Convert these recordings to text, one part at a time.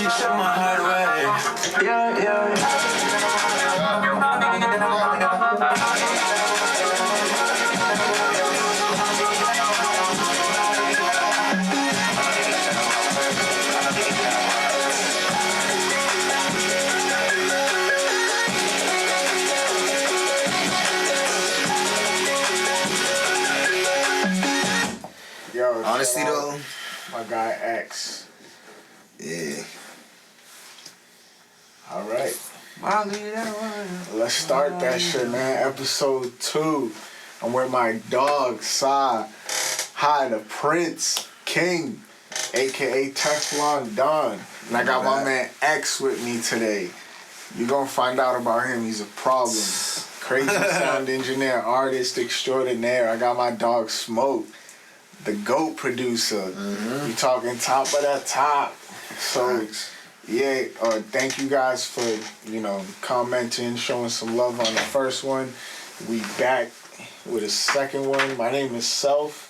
she set my heart away. Yeah, yeah. Yo, honestly though, my guy X. yeah. All right. Let's start that shit, man. Episode 2. I'm with my dog, Sa. Hi, the Prince King, a.k.a. Teflon Don. And I got my man X with me today. You're going to find out about him. He's a problem. Crazy sound engineer, artist extraordinaire. I got my dog Smoke, the GOAT producer. We talking top of that top. So, yeah, thank you guys for, commenting, showing some love on the first one. We back with a second one. My name is Self.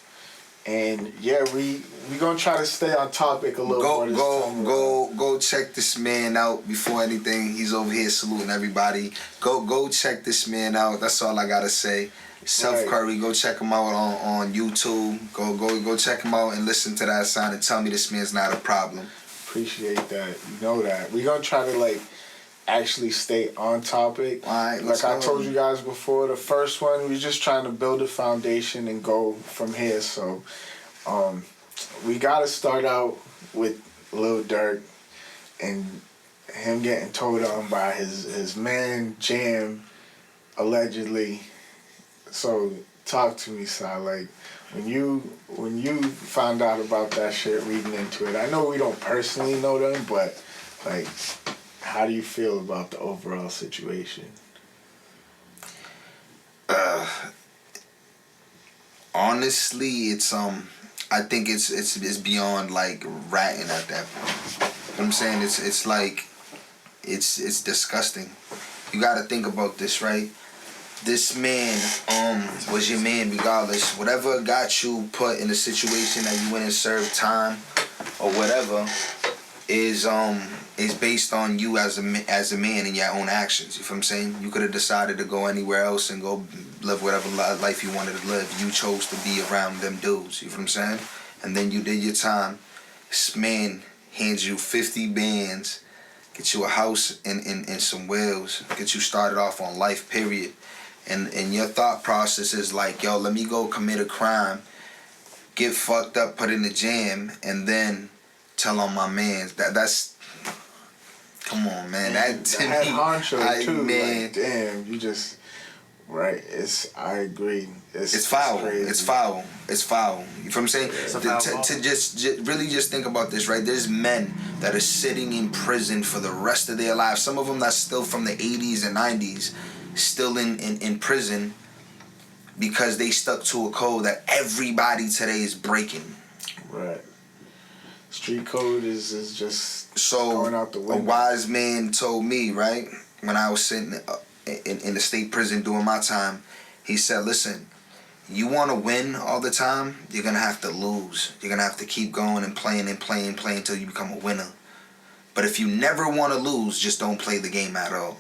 And yeah, we gonna try to stay on topic a little more this time. Go check this man out before anything. He's over here saluting everybody. Go check this man out. That's all I gotta say. Self Curry, go check him out on YouTube. Go check him out and listen to that sound and tell me this man's not a problem. Appreciate that. You know that. We gonna try to actually stay on topic. All right, like I told you guys before, the first one, we're just trying to build a foundation and go from here. So, we gotta start out with Lil Durk and him getting told on by his man Jam, allegedly. So, talk to me, Si. When you found out about that shit, reading into it, I know we don't personally know them, but how do you feel about the overall situation? Honestly, it's I think it's beyond ratting at that point. You know what I'm saying? It's disgusting. You got to think about this, right? This man was your man regardless. Whatever got you put in a situation that you went and served time or whatever is based on you as a man and your own actions. You feel what I'm saying? You could have decided to go anywhere else and go live whatever life you wanted to live. You chose to be around them dudes. You feel what I'm saying? And then you did your time. This man hands you 50 bands, get you a house and some wheels, get you started off on life, period. And your thought process is yo, let me go commit a crime, get fucked up, put in the jam, and then tell on my mans. That's come on, man. That to head me, honcho too. Man, damn, you just right. I agree. It's foul. It's foul. It's foul. You feel what I'm saying? To just really just think about this, right? There's men that are sitting in prison for the rest of their lives. Some of them that's still from the 80s and 90s, still in prison because they stuck to a code that everybody today is breaking. Right. Street code is just so going out the window. A wise man told me, right, when I was sitting in the state prison doing my time, he said, listen, you want to win all the time, you're going to have to lose. You're going to have to keep going and playing until you become a winner. But if you never want to lose, just don't play the game at all.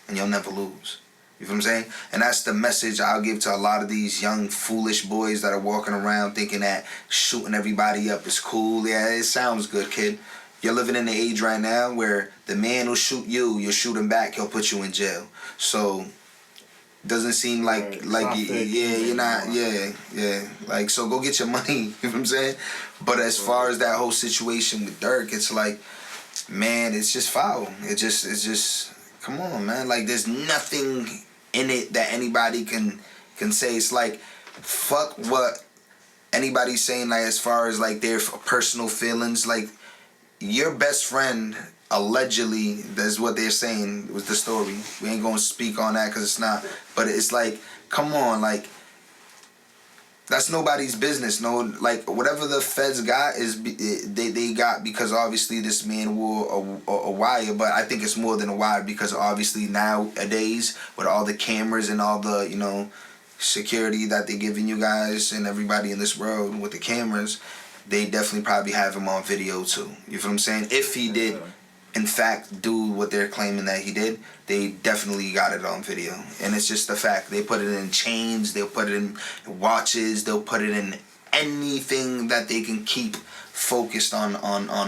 And you'll never lose. You feel what I'm saying? And that's the message I'll give to a lot of these young, foolish boys that are walking around thinking that shooting everybody up is cool. Yeah, it sounds good, kid. You're living in the age right now where the man will shoot you, you'll shoot him back, he'll put you in jail. So, doesn't seem you're not, so go get your money, you know what I'm saying? But as far as that whole situation with Durk, it's man, it's just foul. It's just, come on, man. There's nothing in it that anybody can say. It's fuck what anybody's saying, as far as their personal feelings. Your best friend, allegedly, that's what they're saying, was the story. We ain't gonna speak on that because it's not. But it's come on, that's nobody's business. No, whatever the feds got is they got because obviously this man wore a wire. But I think it's more than a wire because obviously nowadays with all the cameras and all the security that they're giving you guys and everybody in this world with the cameras, they definitely probably have him on video too. You feel what I'm saying? If he did, in fact, do what they're claiming that he did, they definitely got it on video. And it's just the fact. They put it in chains, they'll put it in watches, they'll put it in anything that they can keep focused on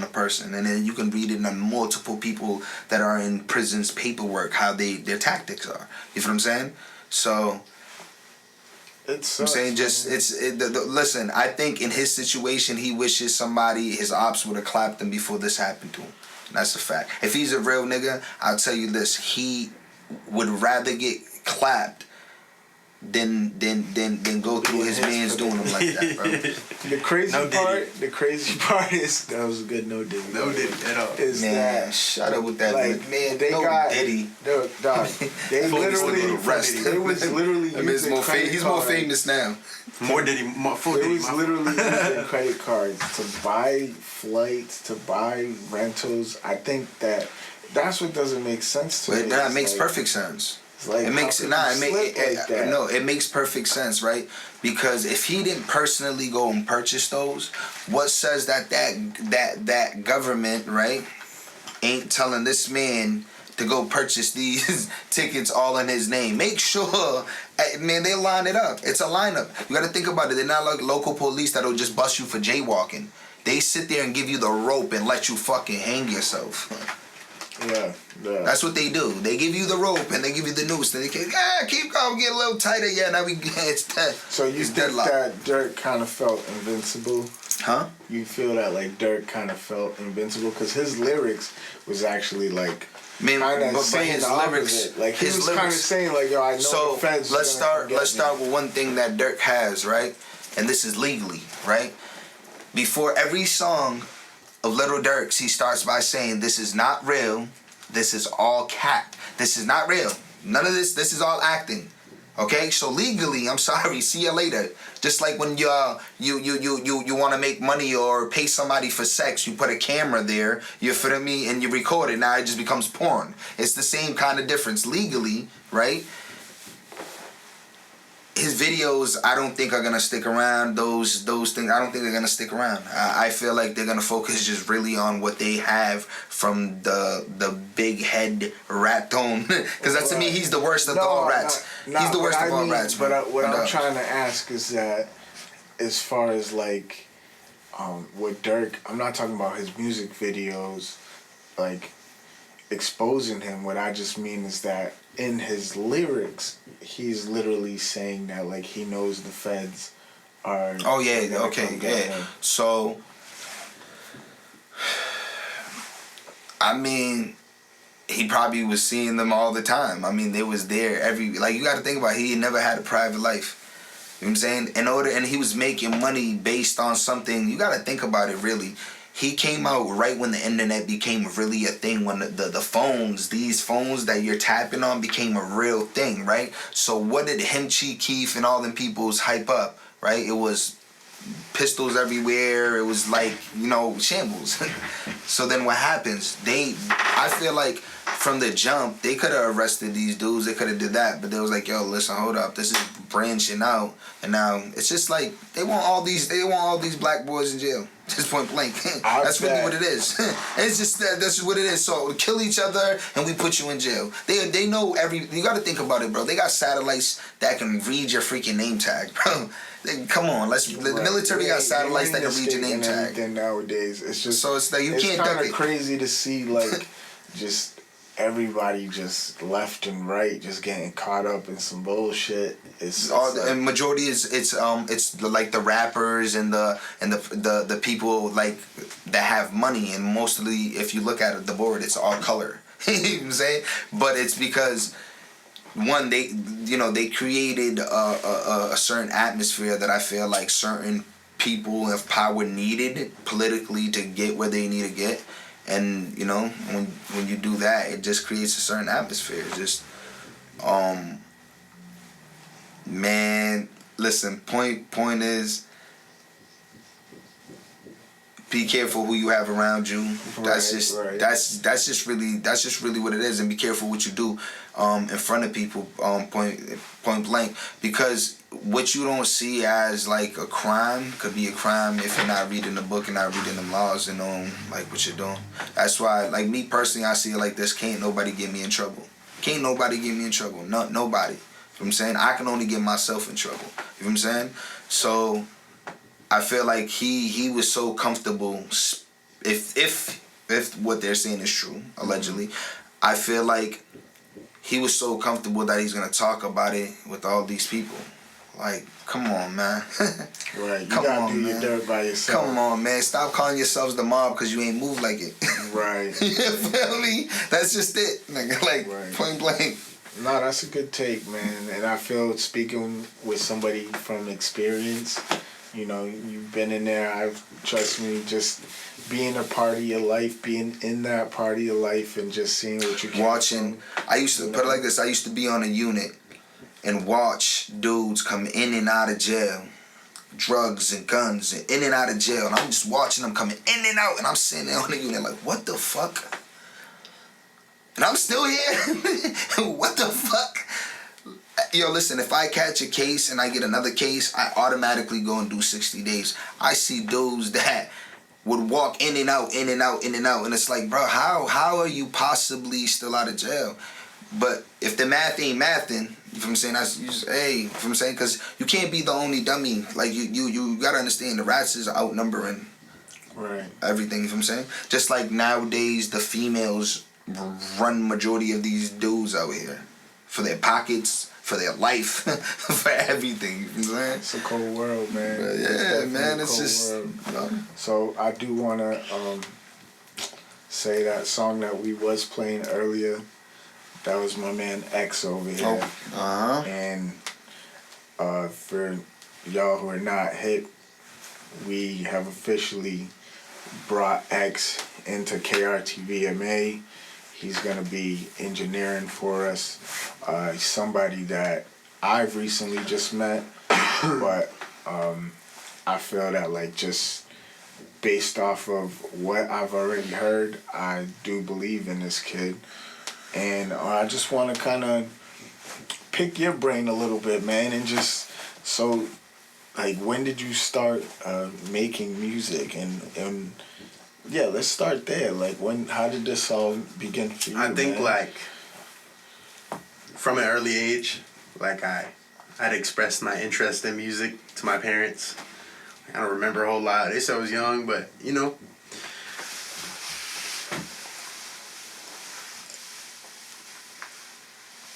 the person. And then you can read it on multiple people that are in prison's paperwork, how their tactics are. You feel what I'm saying? So I'm saying listen, I think in his situation, he wishes his ops would have clapped him before this happened to him. And that's a fact. If he's a real nigga, I'll tell you this, he would rather get clapped than go through his man's doing him like that, bro. The crazy part is that was a good no Diddy. No Diddy at all. Is man, that shut up with that, like, man. They no got Diddy. Dog, they literally they was literally I mean, using he's more famous now. More Diddy, full They Diddy. was literally using credit cards to buy flights, to buy rentals. I think that's what doesn't make sense to me. But that makes perfect sense. Like, It makes perfect sense, right? Because if he didn't personally go and purchase those, what says that government, right, ain't telling this man to go purchase these tickets all in his name? Make sure, man, they line it up. It's a lineup. You got to think about it. They're not like local police that'll just bust you for jaywalking. They sit there and give you the rope and let you fucking hang yourself. Yeah. That's what they do. They give you the rope and they give you the noose. Then they keep going, get a little tighter. Yeah, now it's dead. So you it's think deadlock. that Durk kind of felt invincible? Huh? You feel that like Durk kind of felt invincible because his lyrics was actually like kind of saying his the lyrics, opposite. Like he was kind of saying like, yo, I know the feds. Let's start with one thing that Durk has, right? And this is legally, right? Before every song of Little Durk's, he starts by saying, "This is not real. This is all cap. This is not real. None of this. This is all acting." Okay, so legally, I'm sorry. See you later. Just like when you want to make money or pay somebody for sex, you put a camera there. You feel me, and you record it. Now it just becomes porn. It's the same kind of difference legally, right? His videos, I don't think are gonna stick around. Those things, I don't think they're gonna stick around. I feel like they're gonna focus just really on what they have from the big head rat tone. Because that to me, he's the worst of all rats. He's the worst of all rats. But what I'm trying to ask is that, as far as like, with Durk, I'm not talking about his music videos, like exposing him. What I just mean is that in his lyrics, he's literally saying that like he knows the feds are. Oh yeah, okay, yeah. So, I mean, he probably was seeing them all the time. I mean, they was there you got to think about it, he never had a private life. You know what I'm saying? And he was making money based on something. You got to think about it really. He came out right when the internet became really a thing, when the phones, these phones that you're tapping on became a real thing, right? So what did Hemchi, Keef, and all them peoples hype up, right? It was pistols everywhere. It was like, shambles. So then what happens? I feel like from the jump, they could have arrested these dudes. They could have did that. But they was like, yo, listen, hold up. This is branching out. And now it's just like they want all these black boys in jail. Just point blank. That's really what it is. It's just that's what it is. So we kill each other and we put you in jail. They know you got to think about it, bro. They got satellites that can read your freaking name tag, bro. Come on, the military got satellites that can read your name tag. Nowadays, it's just so it's like you can't duck it. It's kind of crazy to see like just everybody just left and right just getting caught up in some bullshit. And majority it's like the rappers and the people like that have money, and mostly if you look at it, the board, it's all color. You know what I'm saying? But it's because one, they created a certain atmosphere that I feel like certain people of power needed politically to get where they need to get. And when you do that, it just creates a certain atmosphere. Just man, listen, point is, be careful who you have around you. That's just really what it is. And be careful what you do in front of people, point blank, because what you don't see as like a crime could be a crime if you're not reading the book and not reading them laws and knowing like what you're doing. That's why, like me personally, I see it like this: can't nobody get me in trouble. Can't nobody get me in trouble. No, nobody. You know what I'm saying? I can only get myself in trouble. You know what I'm saying? So I feel like he was so comfortable. If what they're saying is true, allegedly, I feel like he was so comfortable that he's gonna talk about it with all these people. Like, come on, man. Right, you Come gotta on, do your man. dirt by yourself. Come on, man. Stop calling yourselves the mob because you ain't moved like it. Right. You feel me? That's just it. Like Right. point blank. No, that's a good take, man. And I feel, speaking with somebody from experience, you know, you've been in there. Trust me, just being a part of your life, being in that part of your life, and just seeing what you can Watching. I used to put it like this. I used to be on a unit and watch dudes come in and out of jail, drugs and guns, and in and out of jail. And I'm just watching them coming in and out, and I'm sitting there on the unit like, what the fuck? And I'm still here. What the fuck? Yo, listen, if I catch a case and I get another case, I automatically go and do 60 days. I see dudes that would walk in and out, in and out, in and out. And it's like, bro, how are you possibly still out of jail? But if the math ain't mathing, you know what I'm saying? That's, you just, hey, you know what I'm saying? Because you can't be the only dummy. Like, you got to understand the rats is outnumbering everything, you know what I'm saying? Just like nowadays, the females run majority of these dudes out here for their pockets, for their life, for everything. You know what I'm saying? It's a cold world, man. But yeah, man, it's just. So I do want to say that song that we was playing earlier, that was my man X over here. Oh, And for y'all who are not hip, we have officially brought X into KRTVMA. He's going to be engineering for us. Somebody that I've recently just met, but I feel that, like, just based off of what I've already heard, I do believe in this kid. And I just want to kind of pick your brain a little bit, man, and just, so, like, when did you start making music? And yeah, let's start there. Like, how did this all begin for you? I think, man? like, from an early age, like, I'd expressed my interest in music to my parents. I don't remember a whole lot. They said I was young, but, you know.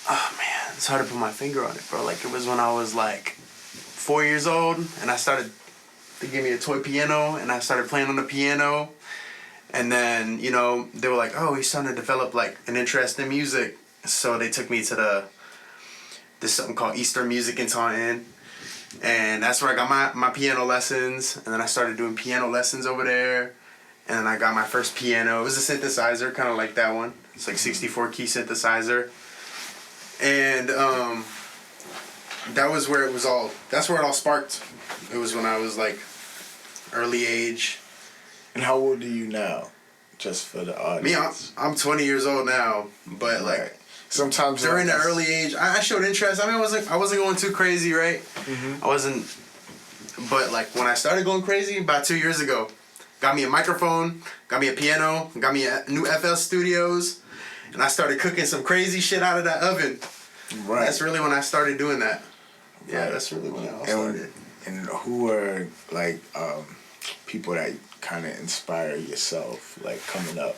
Oh, man, it's hard to put my finger on it, bro. Like, it was when I was, like, 4 years old, and they gave me a toy piano, and I started playing on the piano. And then, you know, they were like, oh, he's starting to develop, like, an interest in music. So they took me to there's something called Eastern Music in Taunton. And that's where I got my piano lessons. And then I started doing piano lessons over there. And then I got my first piano. It was a synthesizer, kind of like that one. It's like 64-key synthesizer. And that's where it all sparked. It was when I was, like, early age. And how old are you now? Just for the audience. Me, I'm 20 years old now, but like sometimes during the early age, I showed interest. I mean, I wasn't going too crazy, right? Mm-hmm. I wasn't, but like when I started going crazy about 2 years ago, got me a microphone, got me a piano, got me a new FL Studios, and I started cooking some crazy shit out of that oven. Right. That's really when I started doing that. Yeah, that's really when I all started. And who are, like, people that kind of inspire yourself, like, coming up?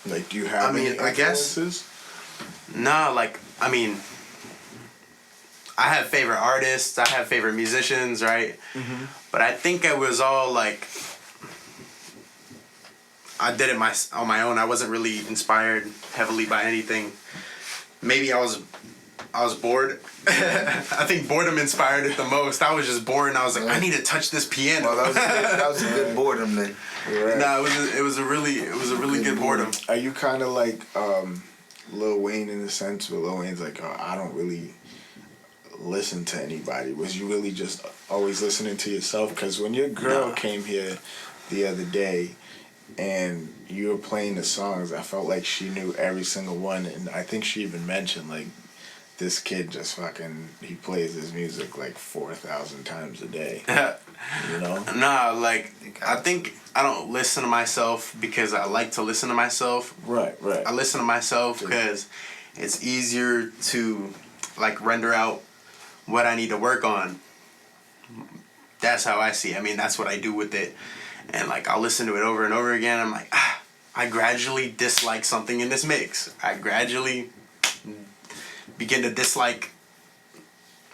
Like, do you have any influences? Nah, like, I mean, I have favorite artists, I have favorite musicians, right? Mm-hmm. But I think it was all, like, I did it on my own. I wasn't really inspired heavily by anything. Maybe I was bored. I think boredom inspired it the most. I was just bored, and I was like, I need to touch this piano. Well, that was a good boredom then. Right. No, it was a really good boredom. Are you kind of like Lil Wayne in the sense where Lil Wayne's like, oh, I don't really listen to anybody? Was you really just always listening to yourself? Because when your girl came here the other day, and you were playing the songs, I felt like she knew every single one, and I think she even mentioned like this kid just fucking he plays his music like 4,000 times a day. You know? Nah, like I think I don't listen to myself because I like to listen to myself. Right. I listen to myself because it's easier to like render out what I need to work on. That's how I see it. I mean, that's what I do with it. And like I'll listen to it over and over again. I'm like, I gradually dislike something in this mix. I gradually begin to dislike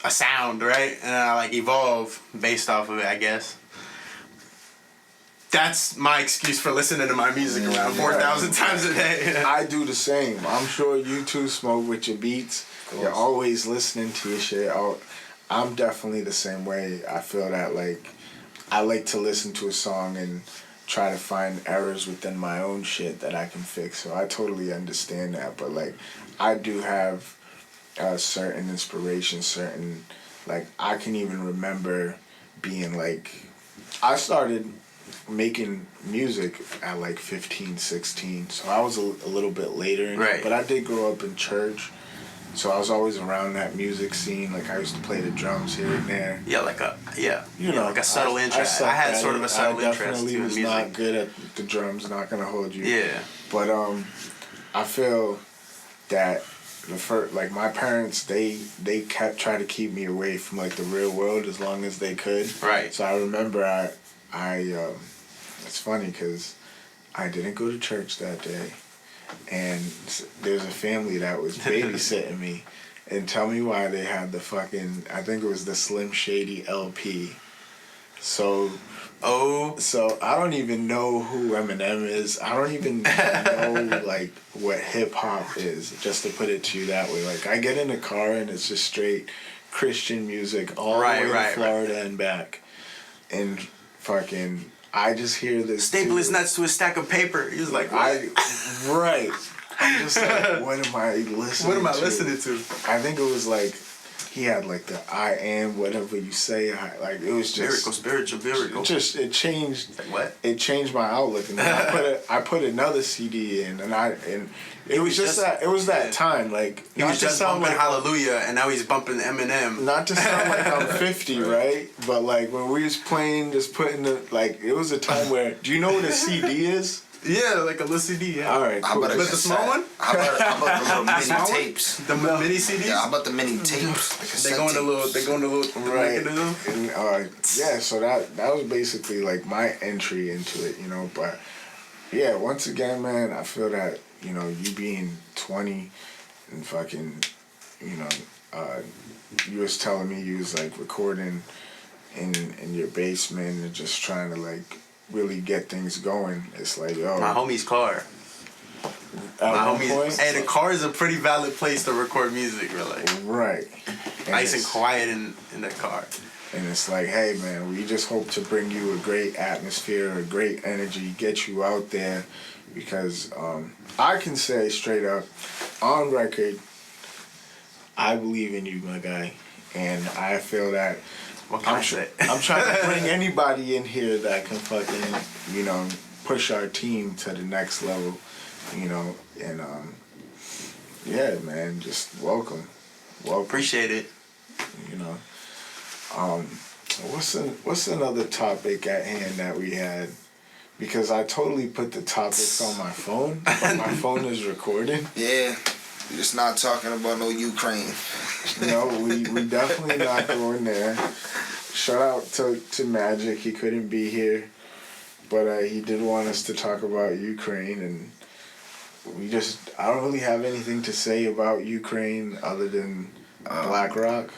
a sound, right? And I like evolve based off of it, I guess. That's my excuse for listening to my music around 4,000 times a day. I do the same. I'm sure you too smoke with your beats. You're always listening to your shit. I'm definitely the same way. I feel that like I like to listen to a song and try to find errors within my own shit that I can fix. So I totally understand that. But like I do have certain inspiration, certain like I can even remember being like I started making music at like 15, 16. So I was a little bit later in it, but I did grow up in church. So I was always around that music scene. Like I used to play the drums here and there. Yeah, like like a subtle interest. I had sort of a subtle interest I definitely to was music. not good at the drums. Not gonna hold you. Yeah. But I feel that the first, like my parents, they kept trying to keep me away from like the real world as long as they could. Right. So I remember I it's funny because I didn't go to church that day. And there's a family that was babysitting me, and tell me why they had the fucking, I think it was the Slim Shady LP. So I don't even know who Eminem is. I don't even know like what hip hop is, just to put it to you that way. Like I get in the car and it's just straight Christian music all the way to Florida and back. And fucking I just hear this staple his nuts to a stack of paper. He was like, I'm just like, what am I listening to? What am I listening to? I think it was like, he had like the I am whatever you say. Like it was just spiritual. It changed. Like what? It changed my outlook, and then I put another CD in, and it was just that. It was that time. Like he was just bumping Hallelujah, and now he's bumping Eminem. Not to sound like I'm 50, right? But like when we was playing, just putting the like, it was a time where. Do you know what a CD is? Yeah, like a little CD, yeah. All right, cool. But the small one? How about the little mini tapes? The mini CDs? Yeah, how about the mini tapes? They go in a little right. mechanism. And yeah, so that was basically like my entry into it, you know. But yeah, once again, man, I feel that, you know, you being 20 and fucking, you know, you was telling me you was like recording in your basement and just trying to like really get things going. It's like, yo, my homie's car. And the car is a pretty valid place to record music, really. Right. Nice and quiet in the car. And it's like, hey man, we just hope to bring you a great atmosphere, a great energy, get you out there, because I can say straight up, on record, I believe in you, my guy, and I feel that. What can I say? I'm trying to bring anybody in here that can fucking, you know, push our team to the next level, you know, and yeah, man, just welcome. Appreciate it. You know, what's another topic at hand that we had? Because I totally put the topics on my phone, but my phone is recording. Yeah, we're just not talking about no Ukraine. No, we definitely not going there. Shout out to Magic. He couldn't be here, but he did want us to talk about Ukraine, and I don't really have anything to say about Ukraine other than BlackRock.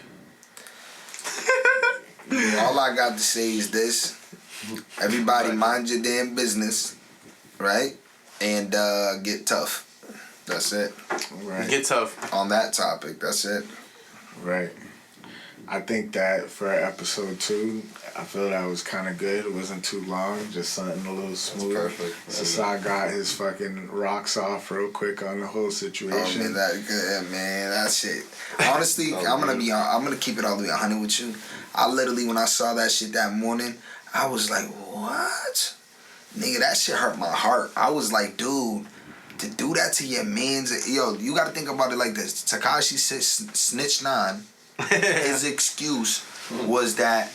All I got to say is this. Everybody mind your damn business, right? And get tough. That's it. Right. Get tough. On that topic, that's it. Right. I think that for episode 2, I feel that was kind of good. It wasn't too long, just something a little smooth. That's perfect. Sasai got his fucking rocks off real quick on the whole situation. Oh man, that good, man. That shit. Honestly, I'm gonna keep it all the way 100 with you. I literally, when I saw that shit that morning, I was like, what? Nigga, that shit hurt my heart. I was like, dude, to do that to your mans, yo, you gotta think about it like this. Tekashi said Snitch 9, his excuse was that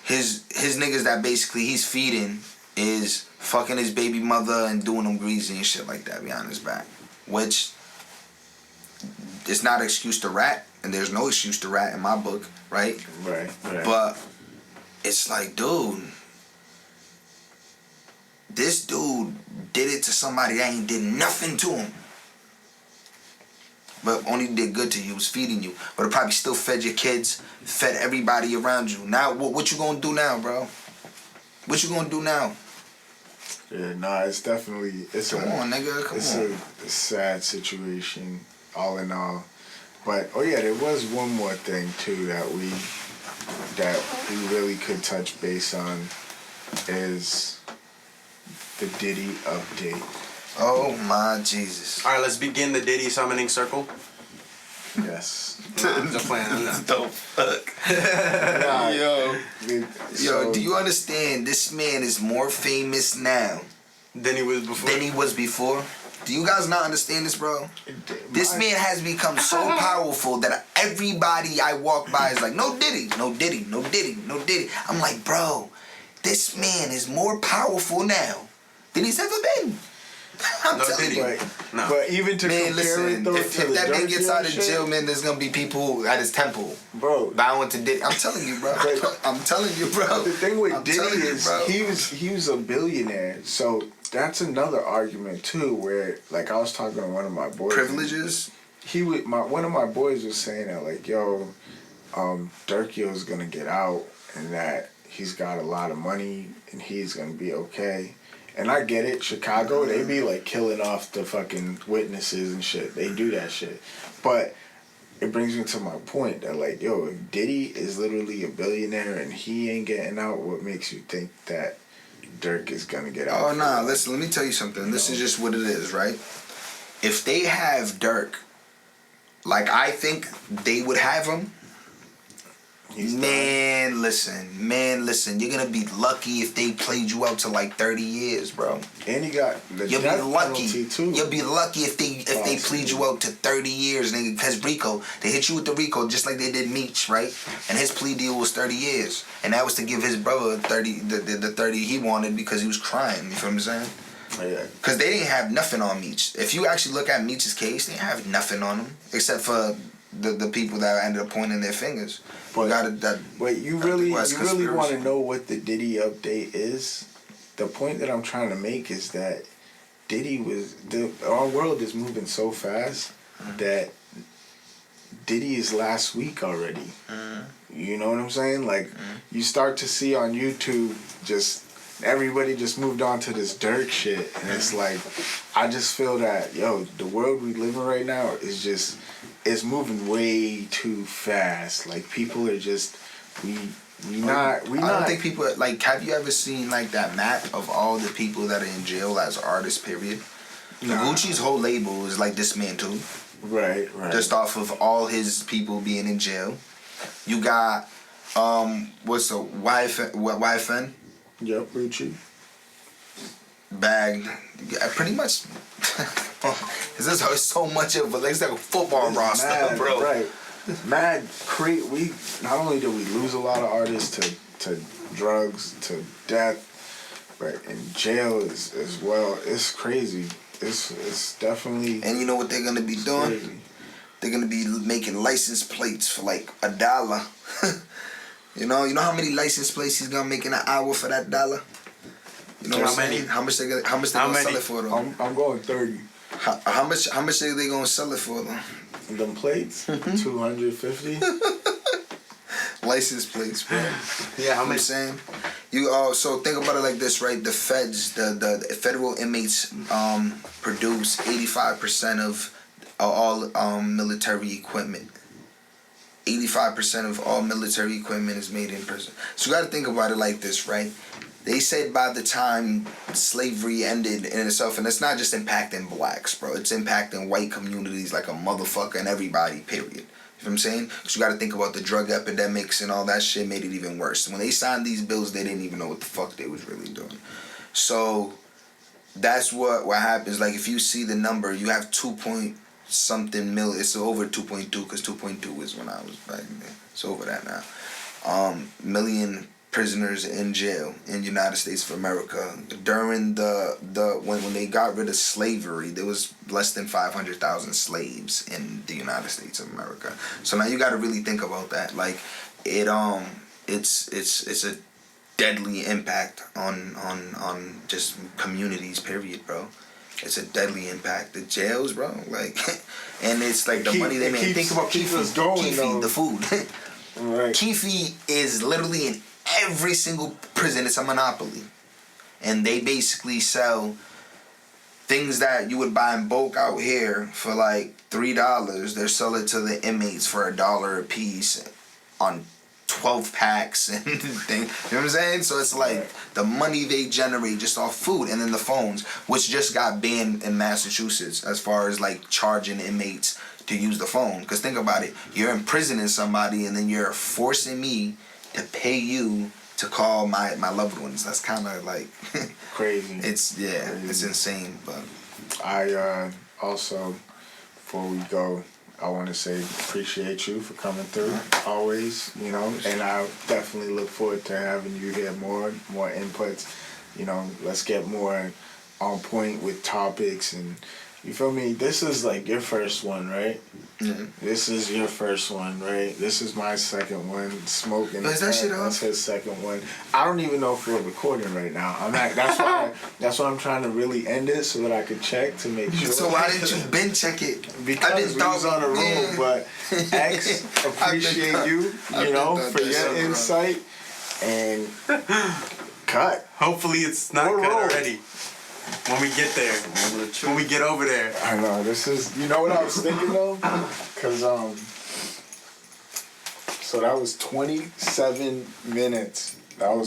his niggas that basically he's feeding is fucking his baby mother and doing them greasy and shit like that behind his back. Which, it's not an excuse to rat, and there's no excuse to rat in my book, right? Right. But it's like, dude, this dude did it to somebody that ain't did nothing to him. But only did good to you, was feeding you. But it probably still fed your kids, fed everybody around you. Now, what you gonna do now, bro? What you gonna do now? Yeah, nah, it's definitely... Come on, nigga, come on. It's a sad situation, all in all. But, oh yeah, there was one more thing, too, that we really could touch base on, is the Diddy update. Oh my Jesus. Alright, let's begin the Diddy summoning circle. Yes. I'm just playing. The fuck? Nah, Yo, do you understand? This man is more famous now Than he was before. Do you guys not understand this, bro? This man has become so powerful that everybody I walk by is like, no Diddy, no Diddy, no Diddy, no Diddy. I'm like, bro, this man is more powerful now than he's ever been. I'm No telling Diddy. you. But, but even to Man, compare listen, it though if to the that man Durk gets out of shit, jail, man, there's gonna be people at his temple. bro. Bowing to Diddy. I'm telling you, bro. I'm telling you, bro. The thing with I'm Diddy telling you, is bro. he was a billionaire, so that's another argument too. Where like I was talking to one of my boys, Privileges. One of my boys was saying that like, yo, Durkio's gonna get out and that he's got a lot of money and he's gonna be okay. And I get it, Chicago, they be like killing off the fucking witnesses and shit. They do that shit. But it brings me to my point that like, yo, if Diddy is literally a billionaire and he ain't getting out, what makes you think that Durk is gonna get out? Oh, nah, listen, let me tell you something. This is just what it is, right? If they have Durk, like I think they would have him, man, listen, you're gonna be lucky if they played you out to like 30 years, bro. And he got the You'll be death lucky. penalty too. You'll be lucky if they plead you out to 30 years, nigga. Because Rico, they hit you with the Rico just like they did Meech, right? And his plea deal was 30 years, and that was to give his brother 30, the 30 he wanted because he was crying. You feel what I'm saying? Oh, yeah. Because they didn't have nothing on Meech. If you actually look at Meech's case, they didn't have nothing on him except for the people that ended up pointing their fingers. But you really conspiracy. want to know what the Diddy update is? The point that I'm trying to make is that our world is moving so fast that Diddy is last week already. You know what I'm saying? Like you start to see on YouTube just everybody just moved on to this Durk shit, and it's like I just feel that the world we live in right now is moving way too fast. Like people are just I don't think people like. Have you ever seen like that map of all the people that are in jail as artists? Period. Nah. Gucci's whole label is like dismantled. Right. Just off of all his people being in jail. You got what's the YFN? Yep, Gucci. Bagged. Yeah, pretty much. This is so much of it's like a football roster, mad, bro. Right. We not only did we lose a lot of artists to drugs, to death, but in jail as well. It's crazy. It's definitely. And you know what they're gonna be doing? Crazy. They're gonna be making license plates for like $1. You know how many license plates he's gonna make in an hour for that $1? You know how many? How much they gonna sell it for though? I'm going 30. How much are they gonna sell it for though? Them plates, 250. License plates, bro. Yeah, how I'm many? saying? You so think about it like this, right? The feds, the federal inmates produce 85% of all military equipment. 85% of all military equipment is made in prison. So you got to think about it like this, right? They said by the time slavery ended in itself, and it's not just impacting blacks, bro. It's impacting white communities like a motherfucker and everybody, period. You know what I'm saying? Because you got to think about the drug epidemics and all that shit made it even worse. When they signed these bills, they didn't even know what the fuck they was really doing. So that's what happens. Like if you see the number, you have 2-point-something million. It's over 2.2 because 2.2 is when I was back there. It's over that now. Million prisoners in jail in the United States of America during when they got rid of slavery. There was less than 500,000 slaves in the United States of America. So now you got to really think about that. Like it's a deadly impact on just communities. Period, bro. It's a deadly impact. The jails, bro. Like, and it's like the money they make. Think about Keefe, the food. Right. Keefe is literally in every single prison. It's a monopoly, and they basically sell things that you would buy in bulk out here for like $3. They sell it to the inmates for $1 a piece on 12 packs and things. You know what I'm saying? So it's like the money they generate just off food, and then the phones, which just got banned in Massachusetts as far as like charging inmates to use the phone. Because think about it, you're imprisoning somebody and then you're forcing me to pay you to call my loved ones. That's kind of like crazy. It's crazy. It's insane. But I also, before we go, I want to say appreciate you for coming through always, you know, and I definitely look forward to having you here more inputs. You know, let's get more on point with topics, and you feel me? This is like your first one, right? mm-hmm. This is your first one, right? This is my second one. Smoking. Is that shit off? That's his second one. I don't even know if we're recording right now. I'm not. That's why I'm trying to really end it so that I could check to make sure. So why didn't you been check it? Because we was on a roll, but X, appreciate you know, for your insight and cut. Hopefully it's not cut already. When we get there, when we get over there. I know, this is, you know what I was thinking though? Cause so that was 27 minutes. That was